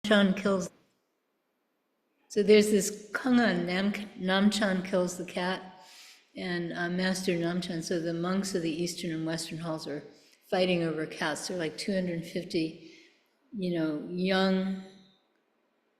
Namchan kills. So there's this Kangan, Namchan kills the cat, and Master Namchan, so the monks of the Eastern and Western halls are fighting over cats. They're like 250, young,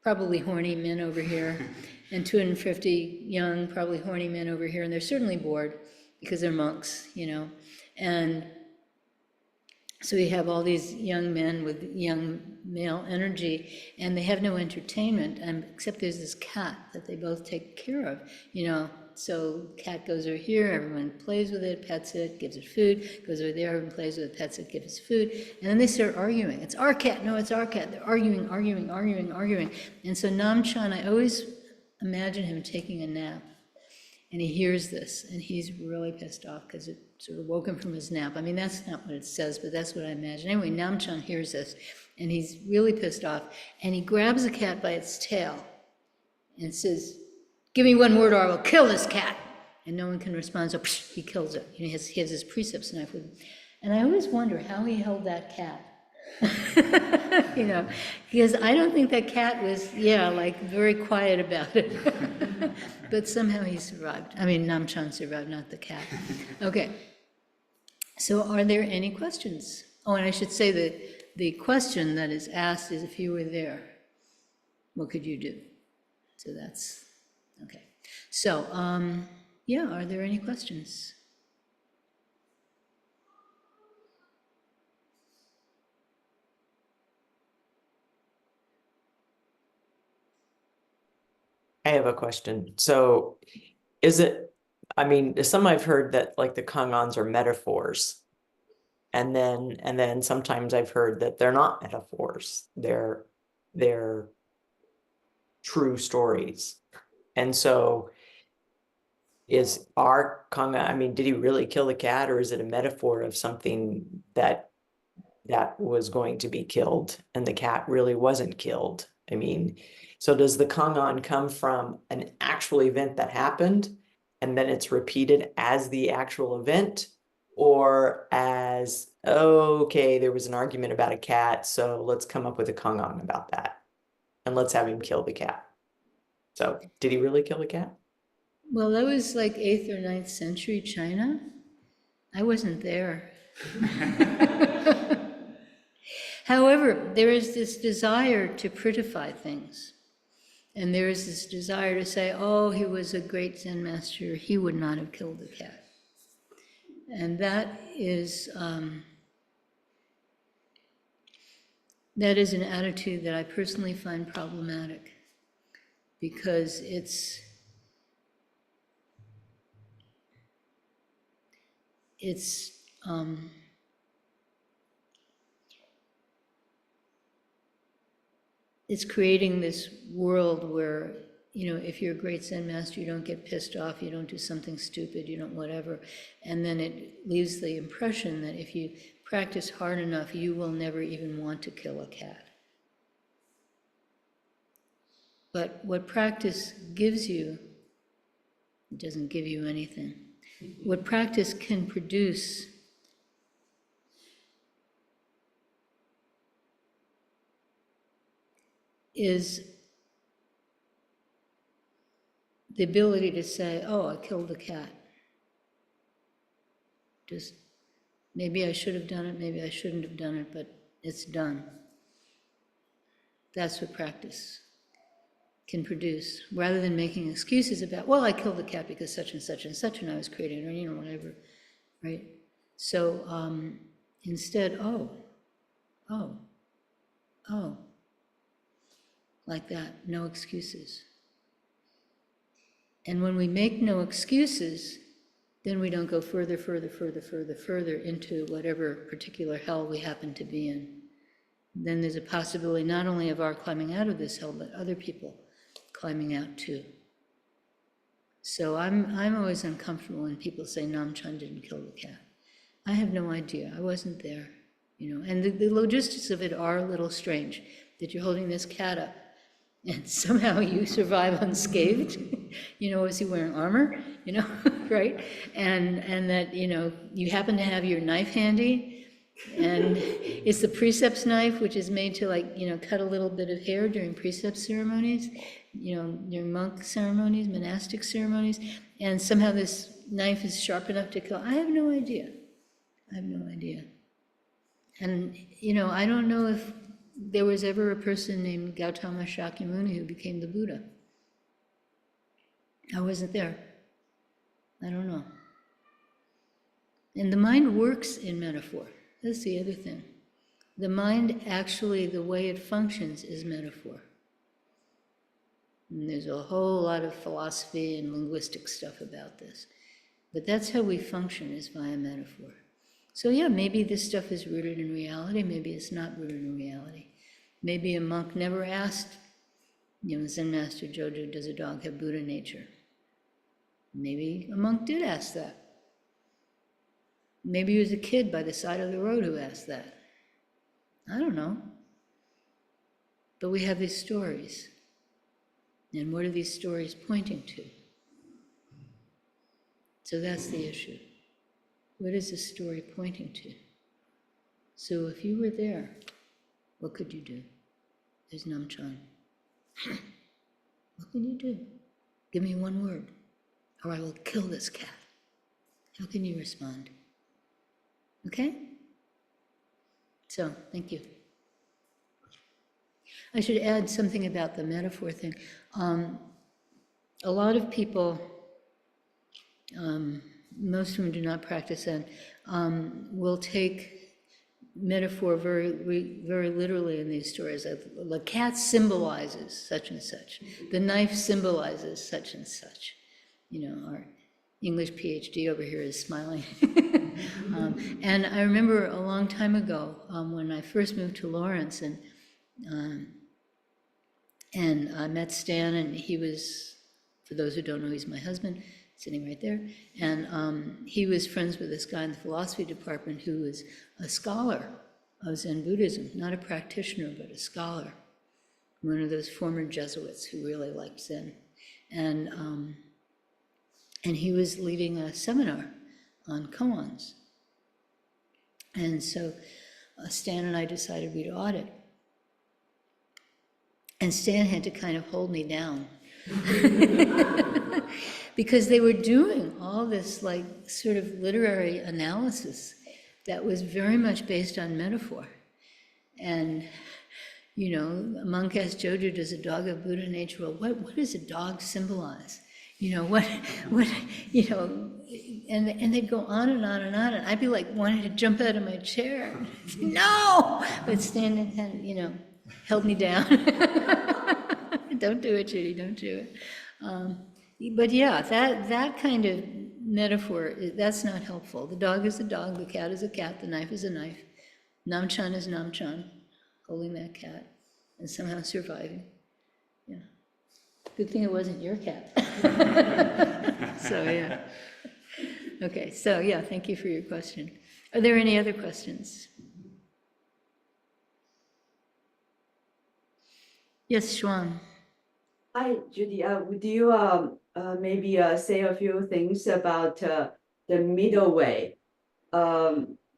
probably horny men over here, and 250 young, probably horny men over here, and they're certainly bored because they're monks, and so we have all these young men with young male energy, and they have no entertainment, except there's this cat that they both take care of, So cat goes over here, everyone plays with it, pets it, gives it food, goes over there, everyone plays with it, pets it, gives it food, and then they start arguing. It's our cat, no, it's our cat. They're arguing. And so Namchan, I always imagine him taking a nap, and he hears this, and he's really pissed off because it sort of woke him from his nap. I mean, that's not what it says, but that's what I imagine. Anyway, Namchan hears this, and he's really pissed off, and he grabs the cat by its tail and says, "Give me one word or I will kill this cat." And no one can respond, so he kills it. He has his precepts knife with him. And I always wonder how he held that cat. Because I don't think that cat was, very quiet about it. But somehow he survived. I mean, Namchan survived, not the cat. Okay. So are there any questions? Oh, and I should say that the question that is asked is, if you were there, what could you do? So that's, okay. So, are there any questions? I have a question. So some I've heard that like the Kangans are metaphors. And then sometimes I've heard that they're not metaphors. They're true stories. And so is our Kanga, did he really kill the cat, or is it a metaphor of something that was going to be killed and the cat really wasn't killed? So does the Kangan come from an actual event that happened and then it's repeated as the actual event, or as, okay, there was an argument about a cat, so let's come up with a Kangan about that and let's have him kill the cat? So did he really kill the cat? Well, that was like 8th or 9th century China. I wasn't there. However, there is this desire to prettify things. And there is this desire to say, oh, he was a great Zen master, he would not have killed the cat. And that is an attitude that I personally find problematic, because it's creating this world where, if you're a great Zen master, you don't get pissed off, you don't do something stupid, you don't whatever. And then it leaves the impression that if you practice hard enough, you will never even want to kill a cat. But what practice gives you, it doesn't give you anything. What practice can produce is the ability to say, oh, I killed the cat. Just, maybe I should have done it, maybe I shouldn't have done it, but it's done. That's what practice can produce, rather than making excuses about, well, I killed the cat because such and such and such, and I was creating it, or whatever, right? So instead, oh, like that, no excuses. And when we make no excuses, then we don't go further into whatever particular hell we happen to be in. Then there's a possibility not only of our climbing out of this hell, but other people climbing out too. So I'm always uncomfortable when people say Namchan didn't kill the cat. I have no idea. I wasn't there, And the logistics of it are a little strange, that you're holding this cat up and somehow you survive unscathed. Was he wearing armor? Right? And that, you happen to have your knife handy, And it's the precepts knife, which is made to, like, cut a little bit of hair during precept ceremonies, during monk ceremonies, monastic ceremonies. And somehow this knife is sharp enough to kill. I have no idea. I have no idea. And, I don't know if there was ever a person named Gautama Shakyamuni who became the Buddha. I wasn't there. I don't know. And the mind works in metaphor. That's the other thing. The mind actually, the way it functions is metaphor. And there's a whole lot of philosophy and linguistic stuff about this. But that's how we function, is via metaphor. So yeah, maybe this stuff is rooted in reality, maybe it's not rooted in reality. Maybe a monk never asked, Zen Master Jojo, does a dog have Buddha nature? Maybe a monk did ask that. Maybe it was a kid by the side of the road who asked that. I don't know. But we have these stories. And what are these stories pointing to? So that's the issue. What is this story pointing to? So if you were there, what could you do? There's Namchan. What can you do? Give me one word, or I will kill this cat. How can you respond? Okay? So, thank you. I should add something about the metaphor thing. A lot of people, most of them do not practice Zen, will take metaphor very literally in these stories. The cat symbolizes such and such. The knife symbolizes such and such. Our English PhD over here is smiling. And I remember a long time ago when I first moved to Lawrence, and I met Stan, and he was, for those who don't know, he's my husband, sitting right there. And he was friends with this guy in the philosophy department who was a scholar of Zen Buddhism, not a practitioner, but a scholar, one of those former Jesuits who really liked Zen. And he was leading a seminar on koans. And so Stan and I decided we'd audit. And Stan had to kind of hold me down. Because they were doing all this like sort of literary analysis that was very much based on metaphor. And, a monk asked Jojo, does a dog have Buddha nature? Well, what does a dog symbolize? And they'd go on and on and on, and I'd be like wanting to jump out of my chair. No! But Stan had, held me down. Don't do it, Judy, don't do it. But yeah, that kind of metaphor, that's not helpful. The dog is a dog, the cat is a cat, the knife is a knife. Namchan is Namchan, holding that cat and somehow surviving. Yeah. Good thing it wasn't your cat. So yeah. Okay, so yeah, thank you for your question. Are there any other questions? Yes, Xuan. Hi, Judy. Would you maybe say a few things about the middle way?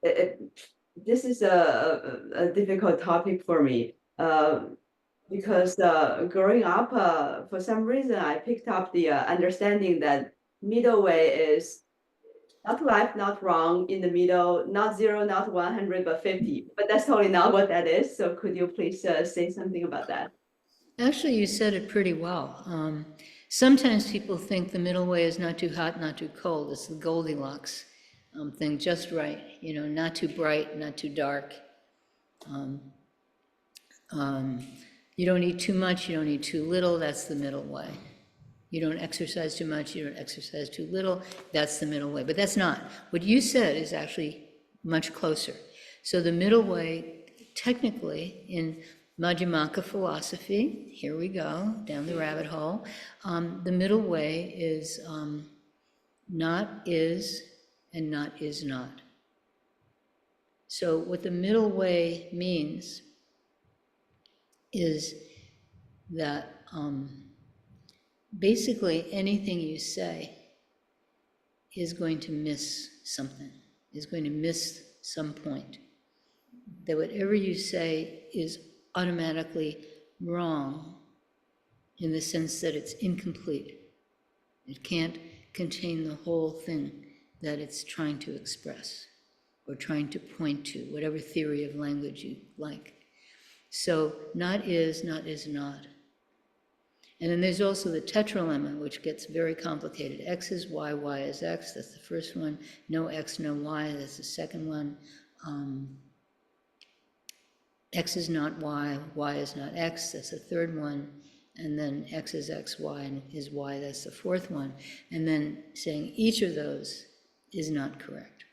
This is a difficult topic for me because growing up, for some reason, I picked up the understanding that middle way is not right, not wrong, in the middle, not 0, not 100, but 50. But that's totally not what that is. So could you please say something about that? Actually, you said it pretty well. Sometimes people think the middle way is not too hot, not too cold. It's the Goldilocks thing, just right. Not too bright, not too dark. You don't need too much, you don't need too little. That's the middle way. You don't exercise too much, you don't exercise too little. That's the middle way. But that's not. What you said is actually much closer. So the middle way, technically, in Madhyamaka philosophy, here we go, down the rabbit hole. The middle way is not is and not is not. So what the middle way means is that basically anything you say is going to miss something, is going to miss some point. that whatever you say is automatically wrong in the sense that it's incomplete. It can't contain the whole thing that it's trying to express or trying to point to, whatever theory of language you like. So not is not. And then there's also the tetralemma, which gets very complicated. X is Y is X, that's the first one. No X, no Y, that's the second one. X is not Y is not X, that's the third one. And then X is X, Y is Y, that's the fourth one. And then saying each of those is not correct.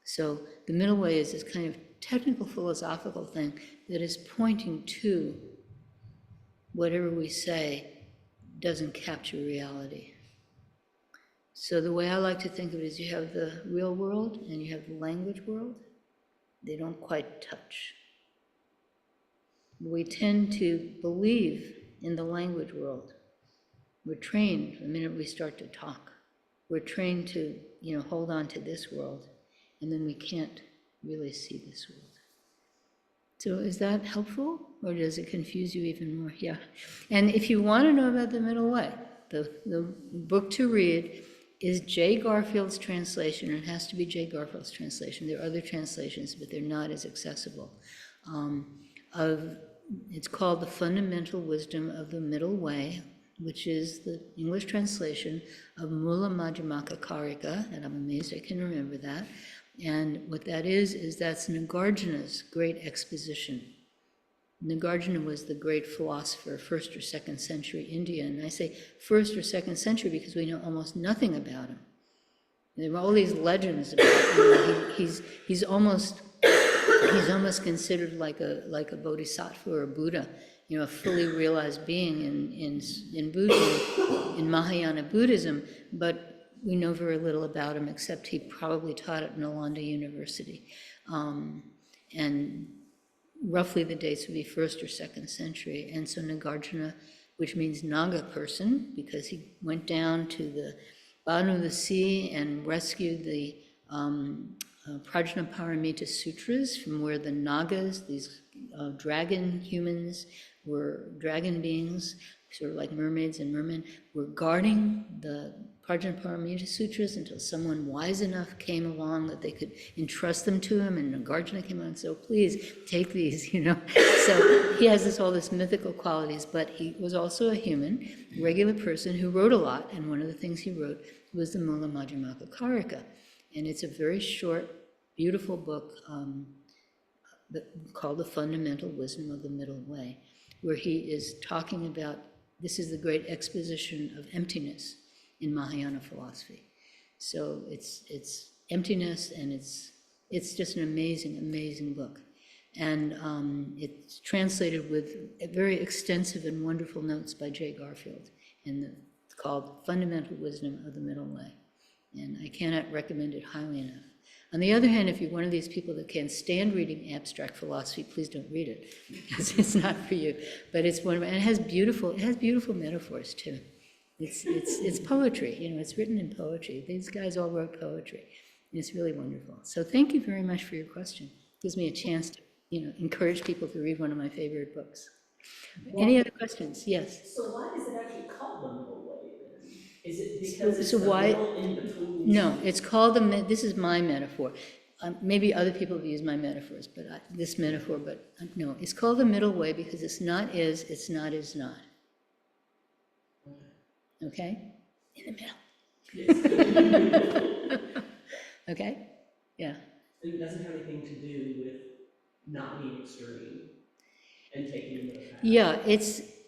So the middle way is this kind of technical philosophical thing that is pointing to whatever we say doesn't capture reality. So the way I like to think of it is you have the real world and you have the language world. They don't quite touch. We tend to believe in the language world. We're trained the minute we start to talk. We're trained to, hold on to this world, and then we can't really see this world. So is that helpful, or does it confuse you even more? Yeah. And if you want to know about the middle way, the book to read is Jay Garfield's translation. It has to be Jay Garfield's translation. There are other translations, but they're not as accessible. It's called The Fundamental Wisdom of the Middle Way, which is the English translation of Mula Madhyamaka Karika, and I'm amazed I can remember that. And what that is that's Nagarjuna's great exposition. Nagarjuna was the great philosopher, 1st or 2nd century India, and I say 1st or 2nd century because we know almost nothing about him. There are all these legends about him. He's almost considered like a bodhisattva or a Buddha, a fully realized being in Buddhism, in Mahayana Buddhism, but we know very little about him except he probably taught at Nalanda University. And roughly the dates would be 1st or 2nd century. And so Nagarjuna, which means Naga person, because he went down to the bottom of the sea and rescued the Prajnaparamita Sutras from where the Nagas, these dragon humans, were dragon beings, sort of like mermaids and mermen, were guarding the Prajnaparamita Sutras until someone wise enough came along that they could entrust them to him, and Nagarjuna came out and said, oh, please take these, So he has all this mythical qualities, but he was also a human, regular person who wrote a lot, and one of the things he wrote was the Mula Madhyamaka Karika. And it's a very short, beautiful book called The Fundamental Wisdom of the Middle Way, where he is talking about, this is the great exposition of emptiness in Mahayana philosophy. So it's emptiness, and it's just an amazing, amazing book. And it's translated with very extensive and wonderful notes by Jay Garfield, and it's called Fundamental Wisdom of the Middle Way. And I cannot recommend it highly enough. On the other hand, if you're one of these people that can't stand reading abstract philosophy, please don't read it, because it's not for you. But it's wonderful, and it has beautiful metaphors too. It's poetry, it's written in poetry. These guys all wrote poetry. It's really wonderful. So thank you very much for your question. It gives me a chance to, encourage people to read one of my favorite books. Any other questions? Yes. So why is it actually called the middle way then? Is it because it's So the why? middle in between? No, it's called this is my metaphor. Maybe other people have used my metaphors, but no, it's called the middle way because it's not is, it's not is not. Okay? In the middle. Okay? Yeah. And it doesn't have anything to do with not being extreme and taking the middle path. Yeah,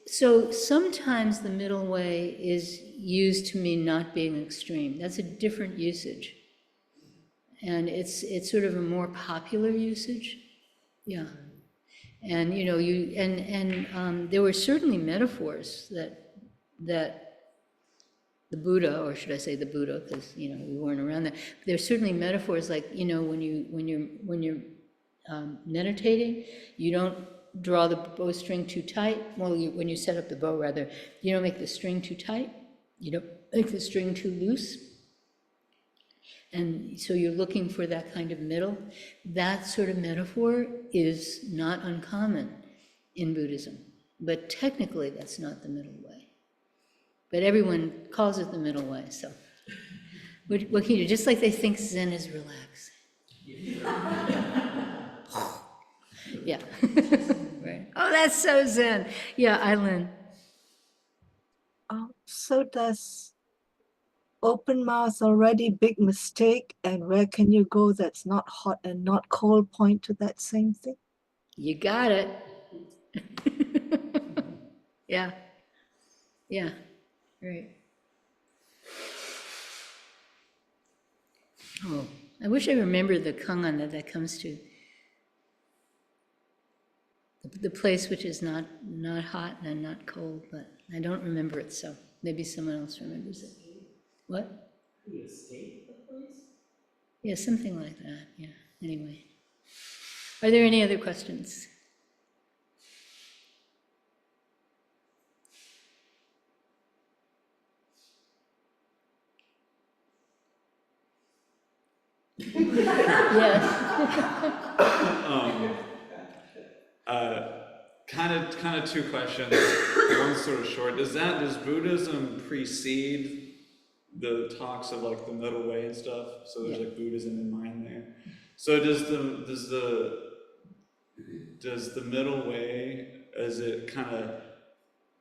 so sometimes the middle way is used to mean not being extreme. That's a different usage. And it's sort of a more popular usage. Yeah. And there were certainly metaphors that the Buddha, or should I say the Buddha, because we weren't around that. There's certainly metaphors like when you're meditating, you don't draw the bowstring too tight. Well, when you set up the bow, rather, you don't make the string too tight. You don't make the string too loose. And so you're looking for that kind of middle. That sort of metaphor is not uncommon in Buddhism, but technically that's not the middle way. But everyone calls it the middle way, so. What can you do? Just like they think Zen is relaxing. Yeah. Right. Oh, that's so Zen. Yeah, Eileen. So does open mouth already big mistake, and where can you go that's not hot and not cold point to that same thing? You got it. Yeah. Yeah. Right. Oh, I wish I remembered the kangan that comes to. The place which is not hot and not cold, but I don't remember it, so maybe someone else remembers it. What? You escape the place? Yeah, something like that, yeah. Anyway. Are there any other questions? Yes. Kind of two questions. One's sort of short. Does Buddhism precede the talks of like the middle way and stuff? So there's like Buddhism in mind there. So does the middle way, is it kind of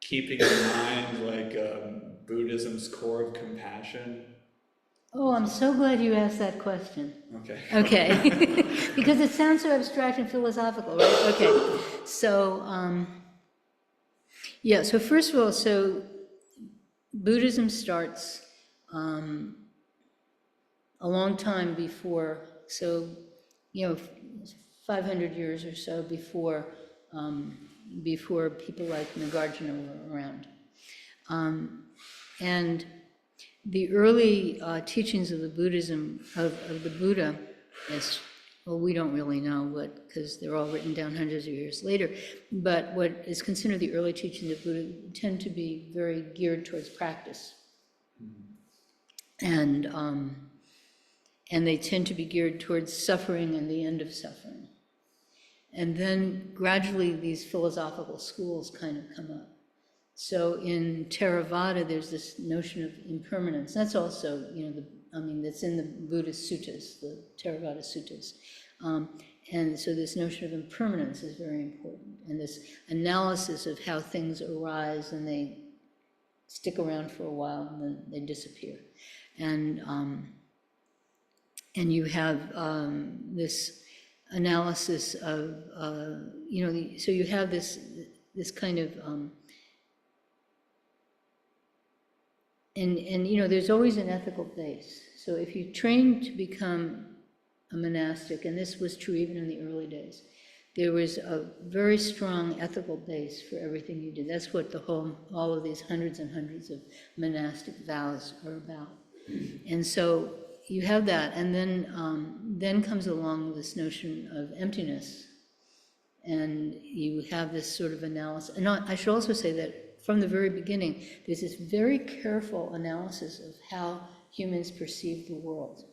keeping in mind like Buddhism's core of compassion? Oh, I'm so glad you asked that question. Okay. Okay, because it sounds so abstract and philosophical, right? Okay, so, yeah, so first of all, so Buddhism starts a long time before, so, 500 years or so before, before people like Nagarjuna were around. And the early teachings of the Buddhism, of the Buddha, well, we don't really know what, because they're all written down hundreds of years later, but what is considered the early teachings of Buddha tend to be very geared towards practice. And they tend to be geared towards suffering and the end of suffering. And then gradually these philosophical schools kind of come up. So in Theravada, there's this notion of impermanence. That's also, that's in the Buddhist suttas, the Theravada suttas. And so this notion of impermanence is very important. And this analysis of how things arise and they stick around for a while and then they disappear. And you have this analysis of, so you have this kind of, and there's always an ethical base. So if you train to become a monastic, and this was true even in the early days, there was a very strong ethical base for everything you did. That's what all of these hundreds and hundreds of monastic vows are about. And so you have that, and then comes along this notion of emptiness, and you have this sort of analysis. And I should also say that from the very beginning, there's this very careful analysis of how humans perceive the world.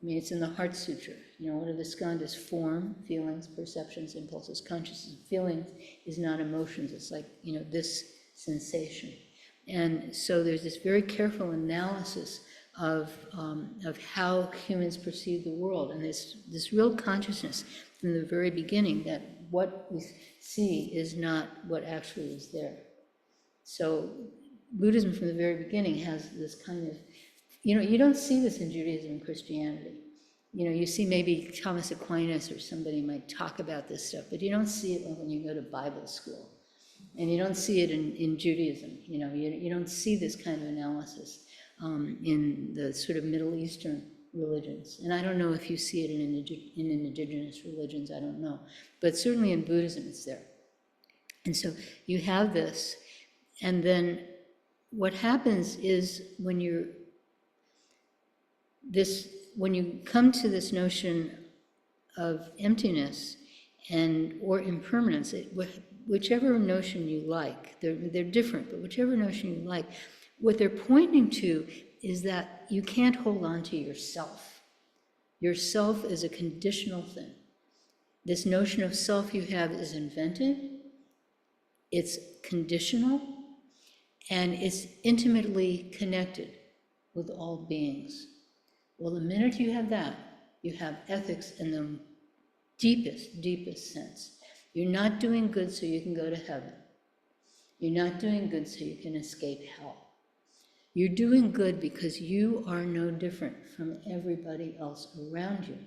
I mean, it's in the Heart Sutra. One of the skandhas: form, feelings, perceptions, impulses, consciousness. Feelings is not emotions. It's like, this sensation. And so there's this very careful analysis of how humans perceive the world, and this real consciousness from the very beginning that what we see is not what actually is there. So Buddhism from the very beginning has this kind of, you don't see this in Judaism and Christianity. You see maybe Thomas Aquinas or somebody might talk about this stuff, but you don't see it when you go to Bible school. And you don't see it in Judaism. You don't see this kind of analysis in the sort of Middle Eastern religions. And I don't know if you see it in indigenous religions, I don't know. But certainly in Buddhism it's there. And so you have this. And then what happens is when you come to this notion of emptiness or impermanence, whichever notion you like, they're different, but whichever notion you like, what they're pointing to is that you can't hold on to yourself. Yourself is a conditional thing. This notion of self you have is invented, it's conditional, and it's intimately connected with all beings. Well, the minute you have that, you have ethics in the deepest, deepest sense. You're not doing good so you can go to heaven. You're not doing good so you can escape hell. You're doing good because you are no different from everybody else around you.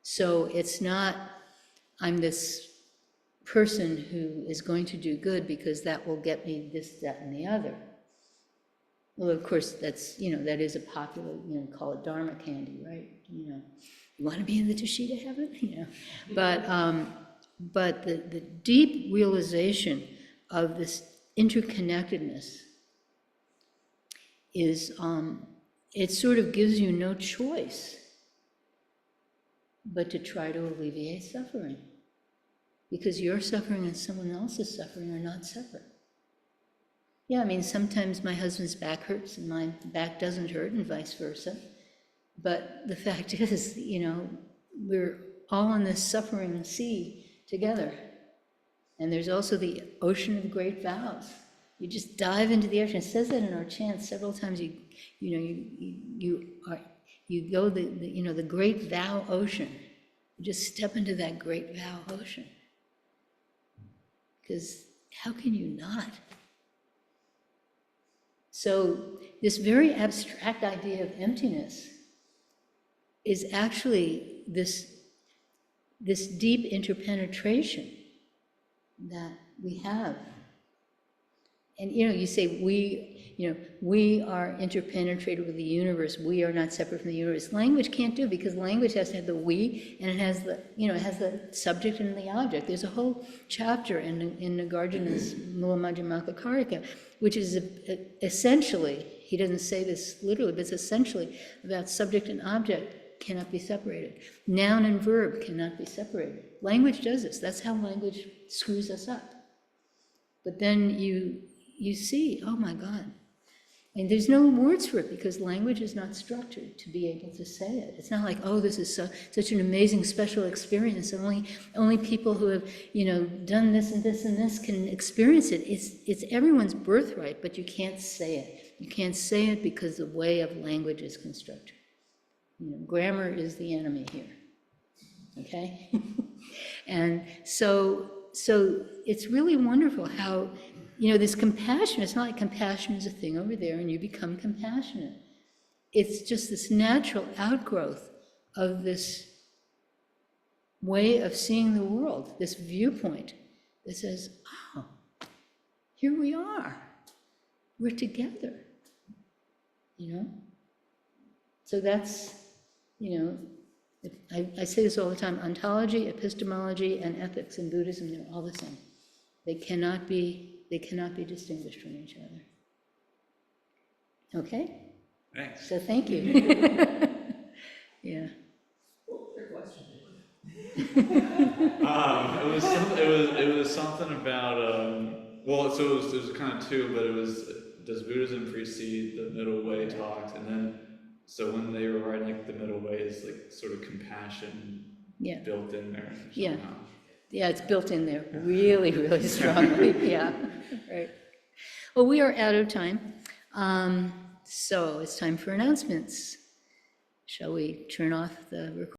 So it's not, I'm this person who is going to do good because that will get me this, that, and the other. Well, of course, that's, that is a popular, call it Dharma candy, right? You want to be in the Tushita heaven? But the deep realization of this interconnectedness is, it sort of gives you no choice but to try to alleviate suffering. Because your suffering and someone else's suffering are not separate. Yeah, I mean, sometimes my husband's back hurts and my back doesn't hurt and vice versa. But the fact is, we're all on this suffering sea together. And there's also the ocean of great vows. You just dive into the ocean. It says that in our chants several times. You go the great vow ocean. You just step into that great vow ocean. Because how can you not? So this very abstract idea of emptiness is actually this deep interpenetration that we have. And you say we are interpenetrated with the universe. We are not separate from the universe. Language can't do, because language has to have the we, and it has the it has the subject and the object. There's a whole chapter in Nagarjuna's Mula Madhyamaka Karika, which is essentially, he doesn't say this literally, but it's essentially about subject and object cannot be separated. Noun and verb cannot be separated. Language does this. That's how language screws us up. But then you see, oh my God. And there's no words for it because language is not structured to be able to say it. It's not like, oh, this is such an amazing special experience. Only people who have, done this and this and this can experience it. It's everyone's birthright, but you can't say it. You can't say it because the way of language is constructed. Grammar is the enemy here. Okay? And so it's really wonderful how, this compassion, it's not like compassion is a thing over there and you become compassionate. It's just this natural outgrowth of this way of seeing the world, this viewpoint that says, oh, here we are. We're together. So that's, I say this all the time, ontology, epistemology, and ethics in Buddhism, they're all the same. They cannot be distinguished from each other. Okay? Thanks. So thank you. Yeah. Well, fair question. It was something about so it was kind of two, but it was, does Buddhism precede the middle way talks, and then so when they were writing like the middle way is like sort of compassion built in there somehow. Yeah, it's built in there really, really strongly. Yeah, right. Well, we are out of time. So it's time for announcements. Shall we turn off the recording?